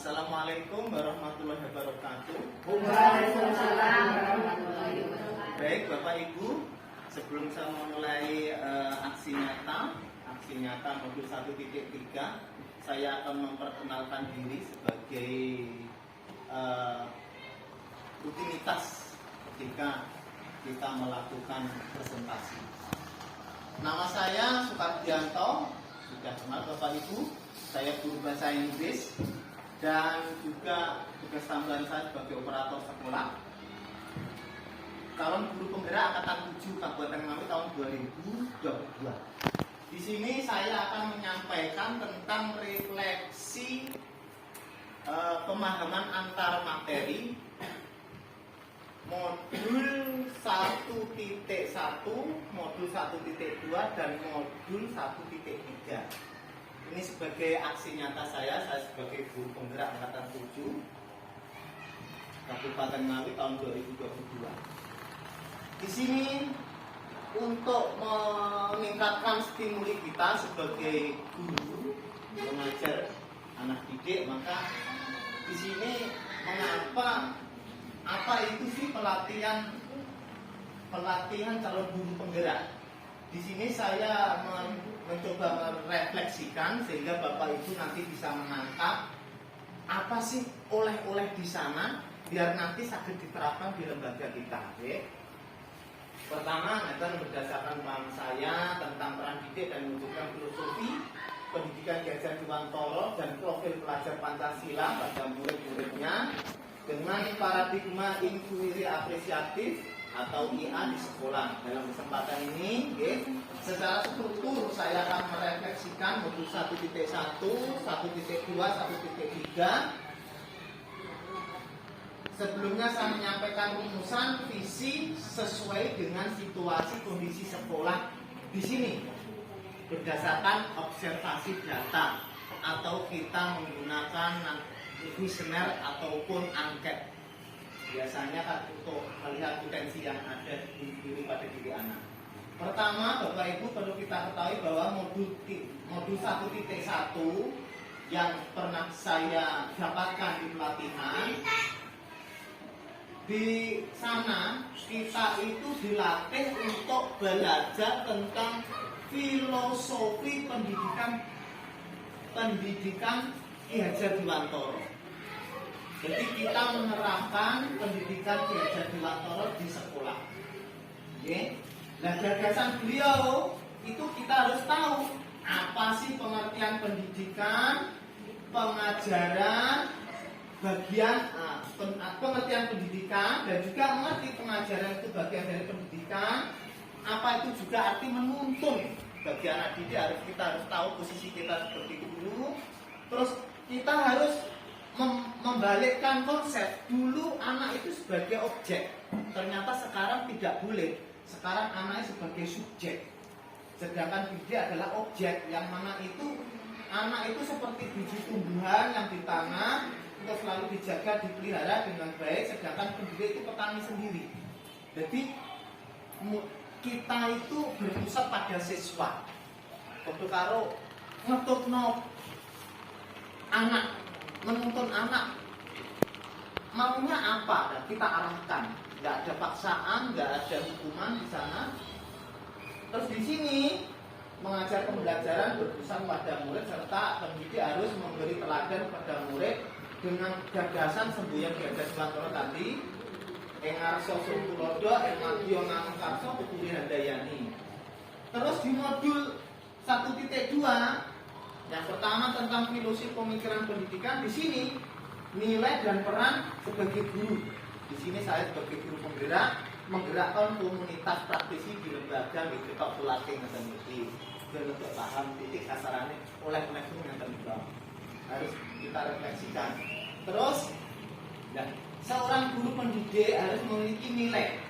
Assalamualaikum warahmatullahi wabarakatuh. Waalaikumsalam warahmatullahi wabarakatuh. Baik Bapak Ibu, sebelum saya memulai aksi nyata modul 1.3, saya akan memperkenalkan diri sebagai rutinitas ketika kita melakukan presentasi. Nama saya Sukardianto, sudah kenal Bapak Ibu. Saya guru bahasa Inggris dan juga tugas tambahan saya sebagai operator sekolah. Calon guru penggerak angkatan 7 Kabupaten Ngawi tahun 2022. Di sini saya akan menyampaikan tentang refleksi pemahaman antar materi modul 1.1, modul 1.2 dan modul 1.3. Ini sebagai aksi nyata saya sebagai guru penggerak angkatan 7 Kabupaten Ngawi tahun 2022. Di sini untuk meningkatkan stimuli kita sebagai guru mengajar anak didik, maka di sini apa itu sih pelatihan calon guru penggerak? Di sini saya mencoba merefleksikan sehingga Bapak Ibu nanti bisa menangkap apa sih oleh-oleh di sana biar nanti sakit diterapkan di lembaga kita. Okay? Pertama, berdasarkan paham saya tentang peran didik dan mewujudkan filosofi pendidikan Ki Hajar Dewantara dan profil pelajar Pancasila pada murid-muridnya dengan paradigma inquiry apresiatif atau IA di sekolah. Dalam kesempatan ini, secara struktur saya akan merefleksikan modul 1.1, 1.2, 1.3. Sebelumnya saya menyampaikan rumusan visi sesuai dengan situasi kondisi sekolah di sini berdasarkan observasi data atau kita menggunakan kuesioner ataupun angket. Biasanya kan untuk melihat potensi yang ada di diri pada diri anak. Pertama, Bapak Ibu perlu kita ketahui bahwa modul 1.1 yang pernah saya dapatkan di pelatihan, di sana kita itu dilatih untuk belajar tentang filosofi pendidikan Ki Hajar Dewantara. Jadi kita menerapkan pendidikan Ki Hajar Dewantara di sekolah. Okay. Nah, gagasan beliau itu kita harus tahu apa sih pengertian pendidikan, pengajaran, pengertian pendidikan dan juga mengerti pengajaran itu bagian dari pendidikan. Apa itu juga arti menuntun bagi anak didik, kita harus tahu posisi kita sebagai guru. Terus kita harus membalikkan konsep. Dulu anak itu sebagai objek, ternyata sekarang tidak boleh. Sekarang anaknya sebagai subjek, sedangkan didik adalah objek, yang mana itu anak itu seperti biji tumbuhan yang ditanam untuk selalu dijaga, dipelihara dengan baik, sedangkan pendidik itu petani sendiri. Jadi kita itu berpusat pada siswa. Waktu karo ngetutno anak, menuntun anak maunya apa, dan kita arahkan. Nggak ada paksaan, nggak ada hukuman di sana. Terus di sini mengajar pembelajaran berpusat pada murid serta pendidik harus memberi teladan kepada murid dengan gagasan semboyan Ki Hajar Dewantara tadi. Engarso Tulodo, Enmadyo Ngamkarso, Kuturi Handayani. Terus di modul 1.2 yang pertama tentang filosofi pemikiran pendidikan, di sini nilai dan peran sebagai guru. Di sini saya sebagai guru penggerak menggerakkan komunitas praktisi di lembaga Mikrotok Pelatih Ngetemiti dan untuk paham titik sasarannya oleh yang terlibat harus kita refleksikan. Terus, seorang guru pendidik harus memiliki nilai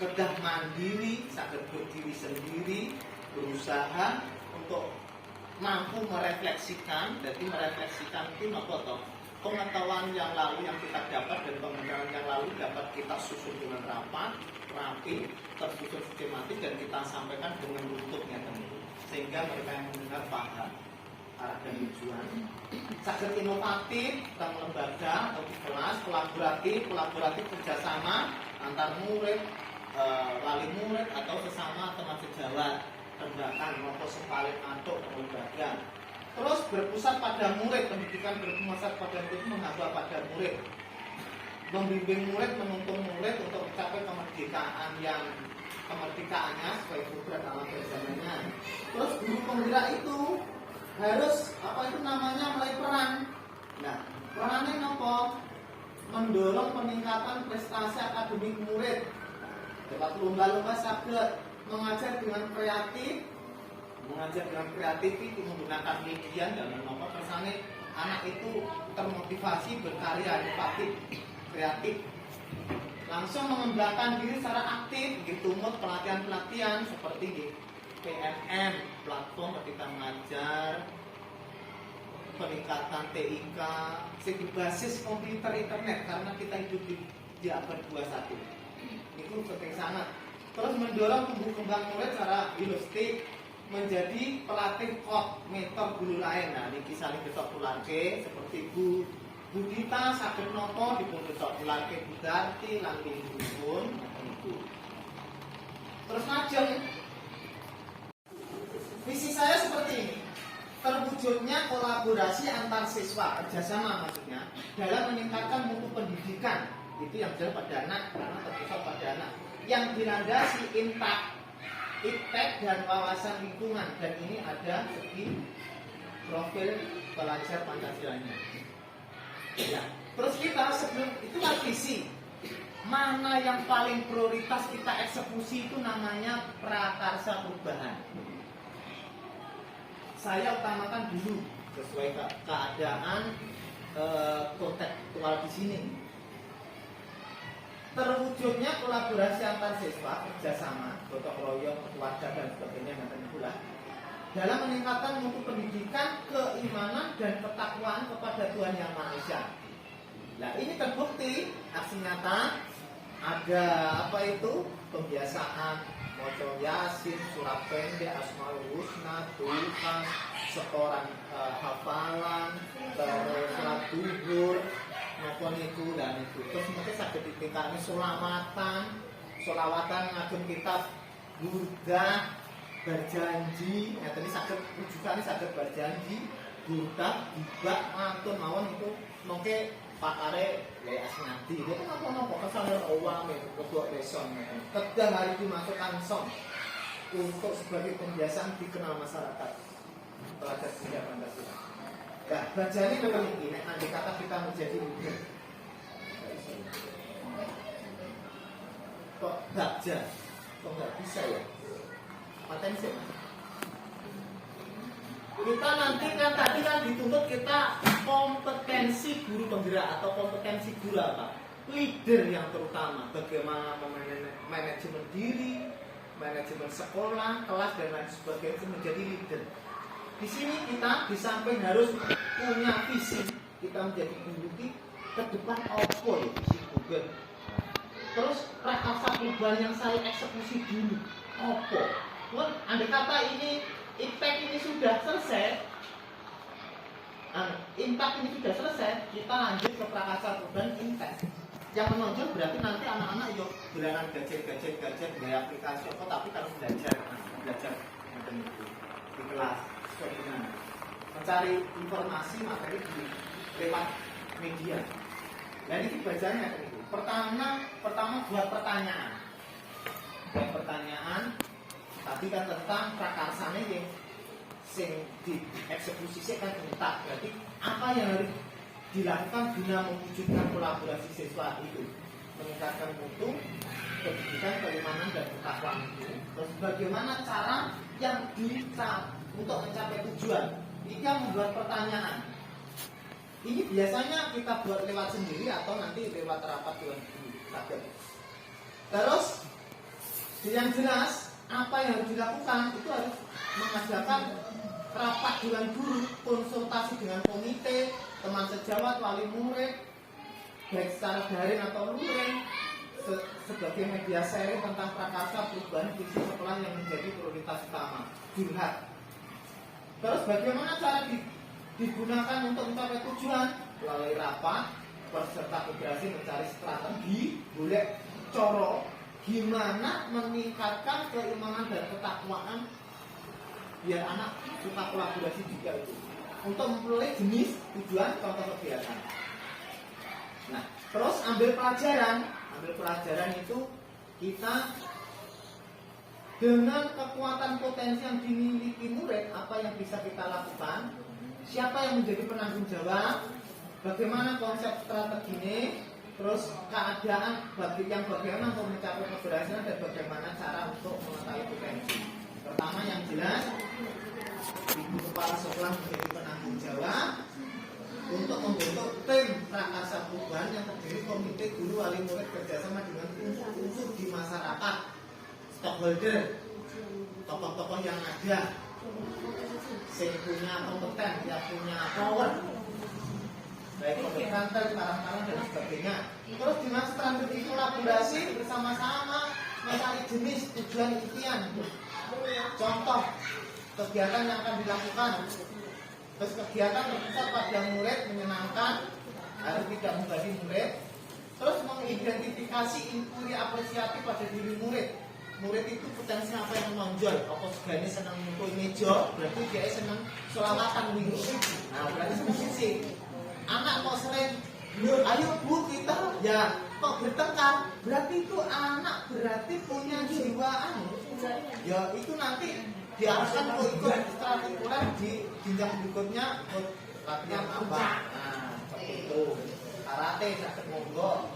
kedah mandiri, sadar berdiri sendiri, berusaha untuk mampu merefleksikan. Jadi merefleksikan itu apa toh? Pengetahuan yang lalu yang kita dapat dan pengetahuan yang lalu dapat kita susun dengan rapi, tersusun sistematis dan kita sampaikan dengan bentuknya tentu, sehingga mereka yang mendengar paham. arah dan tujuan. Saged inovatif tentang lembaga atau di kelas, kolaboratif kerjasama antar murid, wali murid atau sesama teman sejawat, rendakan maupun sepalit antuk lembaga. Terus berpusat pada murid, pendidikan berpusat pada murid, menghamba pada murid, membimbing murid, menuntun murid untuk mencapai kemerdekaannya sebagai program dalam berjalannya. Terus guru penggerak itu harus mulai peran. Nah, perannya apa? Mendorong peningkatan prestasi akademik murid. Dapat lomba-lomba saged mengajar dengan kreatif, menggunakan media dan menopang kersane anak itu termotivasi berkarya inovatif, kreatif. Langsung mengembangkan diri secara aktif, tumut pelatihan-pelatihan seperti di PMM, platform ketika mengajar, peningkatan TIK, segi basis komputer internet karena kita hidup di abad 21. Itu penting sangat. Terus mendorong tumbuh kembang murid secara holistik menjadi pelatih meter guru lain. Nah, ini kisah betok pularke seperti Bu Dita saged nopo dipun betok pularke Bu Darti lan pun itu. Terus lajeng visi saya seperti ini. Terwujudnya kolaborasi antar siswa, kerjasama maksudnya, dalam meningkatkan mutu pendidikan. Itu yang jelas pada anak, karena terpusat pada anak. Yang dilandasi iptek dan wawasan lingkungan. Dan ini ada segi profil pelajar Pancasilanya. Ya. Terus kita sebelum itu kan visi. Mana yang paling prioritas kita eksekusi itu namanya prakarsa perubahan. Saya utamakan dulu sesuai keadaan kontekstual di sini. Terwujudnya kolaborasi antar siswa, kerjasama, gotong royong, keluarga dan sebagainya dalam meningkatkan mutu pendidikan, keimanan dan ketakwaan kepada Tuhan Yang Maha Esa. Nah, ini terbukti aksi nyata ada pembiasaan maca Yasin, surat pendek, Asmaul Husna, tulisan, setoran hafalan, terus sholat duhur, maupun itu dan itu. Terus mungkin saged ditingkatkan solawatan ngagem kitab Burdah, berjanji. Ya tadi saged rujukan saged berjanji, Burdah, dibak, mantun mawon itu mungkin pakare ya asnadi. Itu kan apa-apa kesalahan awam kedua beson. Kedah hari dimasukkan song untuk sebagai pembiasaan dikenal masyarakat pelajar sejarah Pancasila. Nah, bacanya memang ini, andai kata kita menjadi leader. Kok baca? Kok nggak bisa ya? Potensi mas. Kita nanti kan tadi kan dituntut kita kompetensi guru penggerak atau kompetensi guru apa? Leader yang terutama. Bagaimana manajemen diri, manajemen sekolah, kelas dan lain sebagainya menjadi leader. Di sini kita di samping harus punya visi, kita menjadi guru ke depan apa ya visi Google. Terus prakarsa perubahan yang saya eksekusi dulu apa? Andai kata ini impact ini sudah selesai, kita lanjut ke prakarsa perubahan impact. Yang menonjol berarti nanti anak-anak yuk belajar gadget gaya aplikasi apa, tapi kalau belajar macam itu di kelas mencari informasi materi lewat media. Dan ini bacanya itu. Pertama buat pertanyaan. Tapi kan tentang prakarsane yang sing dieksekusi kan entak. Berarti apa yang harus dilakukan guna mewujudkan kolaborasi siswa itu, meningkatkan mutu pendidikan, keimanan dan ketakwaan itu. Terus bagaimana cara yang untuk mencapai tujuan? Ini membuat pertanyaan. Ini biasanya kita buat lewat sendiri atau nanti lewat rapat dengan guru. Terus yang jelas apa yang harus dilakukan itu harus mengadakan rapat dengan guru, konsultasi dengan komite, teman sejawat, wali murid, baik secara daring atau luring, sebagai media sharing tentang prakarsa perubahan visi sekolah yang menjadi prioritas utama. Curhat. Terus bagaimana cara digunakan untuk mencapai tujuan melalui rapat. Peserta berhasil mencari strategi, golek coro gimana meningkatkan keimanan dan ketakwaan biar anak suka kolaborasi juga itu untuk memperoleh jenis tujuan contoh kegiatan. Nah, terus ambil pelajaran itu kita dengan kekuatan potensi yang dimiliki murid, apa yang bisa kita lakukan, siapa yang menjadi penanggung jawab, bagaimana konsep strategi ini, terus keadaan bagaimana untuk mencapai keberhasilan dan bagaimana cara untuk mengetahui potensi. Pertama yang jelas, ibu kepala sekolah menjadi penanggung jawab untuk membentuk tim prakarsa perubahan yang terdiri komite guru wali murid kerjasama dengan unsur-unsur di masyarakat, stakeholder, tokoh-tokoh yang ada, yang punya kompeten, yang punya power, baik kompetensi, karang-karang dan sebagainya. Terus dengan strategi kolaborasi bersama-sama mencari jenis tujuan impian, contoh kegiatan yang akan dilakukan. Terus kegiatan berpusat pada murid, menyenangkan, harus tidak membagi murid. Terus mengidentifikasi input apresiatif pada diri murid. Murid itu potensi apa yang menonjol. Apa segani senang mukul meja, berarti dia senang selawatan musik. Nah, berarti musik. Anak kok sering, ayo bu kita, ya kok bertengkar, berarti itu anak berarti punya jiwaan. Ya itu nanti diarahkan untuk ikut ekstrakurikuler di jenjang berikutnya untuk latihan apa. Nah, seperti itu. Karate, sakit monggo,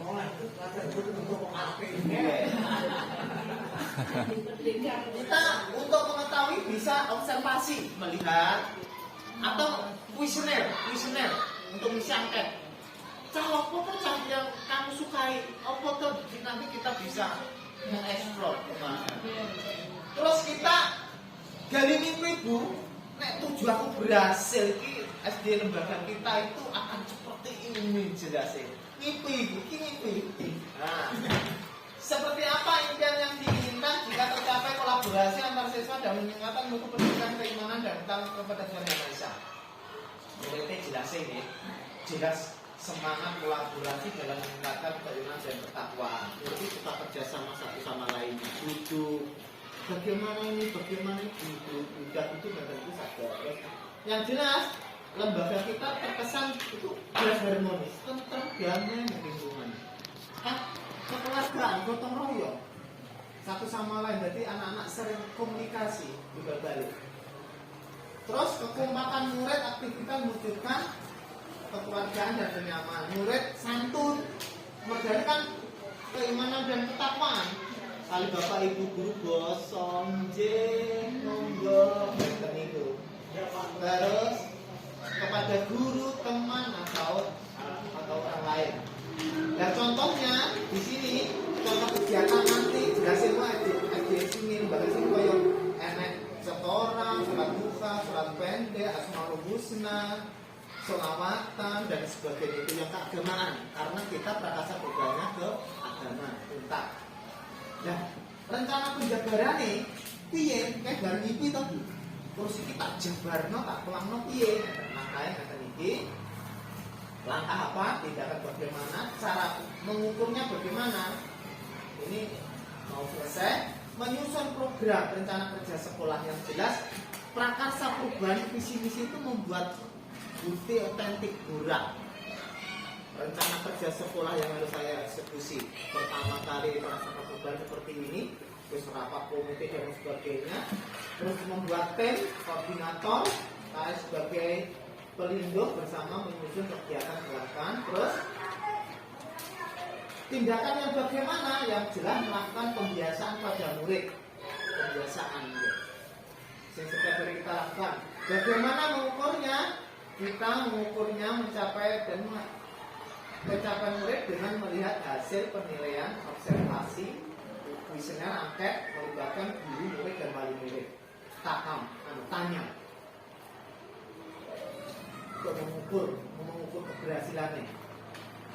kita untuk mengetahui bisa observasi, melihat, atau kuesioner untuk misi angket. Kalau apa tuh yang kamu sukai, apa tuh nanti kita bisa mengeksplor kemana. Terus kita gali mimpi bu, nek tujuanku berhasil, SD lembaga kita itu akan seperti ini jelasnya. Mimpi, mimpi. Nah, seperti apa impian yang diinginkan jika tercapai kolaborasi antar siswa dan meningkatkan mutu pendidikan keimanan dan kepada Tuhan Yang Maha Esa. Muridnya jelasnya ini, jelas semangat kolaborasi dalam meningkatkan keimanan dan ketakwaan. Jadi kita kerjasama satu sama lain, duduk. Bagaimana ini, udah itu nggak tentu saja. Yang jelas lembaga kita terkesan itu jelas harmonis, tentang damai dan lingkungan. Kekeluargaan, gotong royong, satu sama lain. Jadi anak-anak sering komunikasi juga balik. Terus kekompakan murid, aktivitas mewujudkan kekeluargaan dan kenyamanan. Murid santun, memerdekakan keimanan dan ketakwaan. Kali bapak ibu guru gosong monggo dan itu. Terus kepada guru, teman atau orang lain. Nah contohnya di sini contoh kegiatan nanti jelasin wae di sini bahkan sini koyo enek setoran, surat duka, surat pendek, asmaul husna, sholawatan dan sebagainya itu yang keagamaan karena kita prakarsa programnya ke agama untak. Nah rencana penjabaran nih piye kayak bareng iki to Bu. Terus iki tak jabarno tak pelangno piye makanya kata iki langkah apa, tindakan bagaimana, cara mengukurnya bagaimana. Ini mau selesai, menyusun program rencana kerja sekolah yang jelas. Prakarsa perubahan visi misi itu membuat bukti otentik burak. Rencana kerja sekolah yang harus saya eksekusi. Pertama kali prakarsa perubahan seperti ini, terus rapat komite dan sebagainya. Terus membuat tim, koordinator, saya sebagai pelindung bersama menyusun kegiatan gerakan. Terus tindakan yang bagaimana, yang jelas melakukan pembiasaan pada murid. Pembiasaan murid yang setiap hari kita lakukan. Bagaimana mengukurnya? Kita mengukurnya mencapai murid dengan melihat hasil penilaian observasi kuesioner angket melibatkan guru murid dan wali murid. Tanya untuk mengukur keberhasilannya.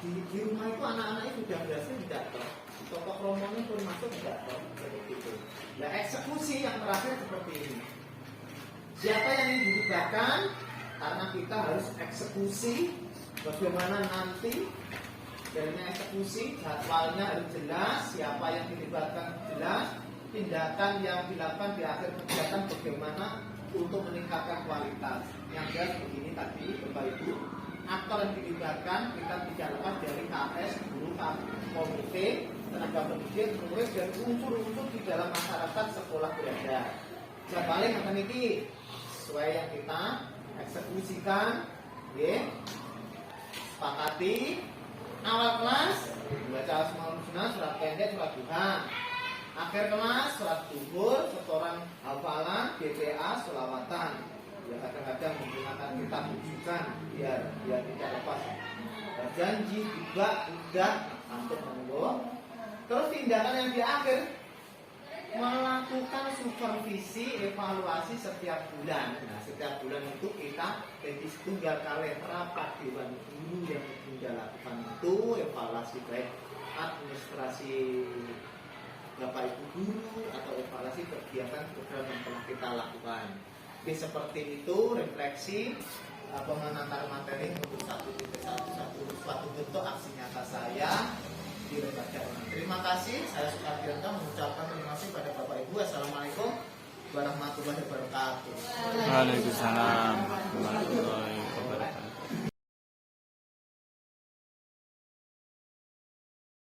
Di rumah itu anak-anaknya sudah berhasil tidak toh? Tokoh romonya pun masuk tidak toh? Begitu. Nah eksekusi yang terakhir seperti ini. Siapa yang ingin dirubahkan? karena kita harus eksekusi. Bagaimana nanti jadinya eksekusi, jadwalnya harus jelas, siapa yang dilibatkan jelas, tindakan yang dilakukan di akhir kegiatan bagaimana untuk meningkatkan kualitas. Yang jelas begini tadi Bapak Ibu, aktor yang dilibatkan kita tidak lepas dari KS, guru, komite, tenaga pendidik, murid dan unsur-unsur di dalam masyarakat sekolah belajar. Jadwalnya akan ini sesuai yang kita eksekusikan, ya. Sepakati awal kelas baca Asmaul Husna, surat pendek, surat duha. Akhir kelas surat duhur, setoran hafalan, BCA, sholawatan. Ya kadang-kadang menggunakan kita rujukan biar tidak lepas. Janji juga udah hampir monggo. Terus tindakan yang di akhir melakukan supervisi evaluasi setiap bulan. Nah, setiap bulan itu kita jadi tunggal kali rapat dewan guru yang kita lakukan itu evaluasi baik administrasi Bapak Ibu guru atau evaluasi kegiatan program yang telah kita lakukan. Jadi seperti itu refleksi pengantar materi untuk suatu bentuk aksi nyata saya di lembaga online. Terima kasih, saya Sukardianta mengucapkan terima kasih pada Bapak Ibu. Assalamualaikum warahmatullahi wabarakatuh. Waalaikumsalam warahmatullahi wabarakatuh.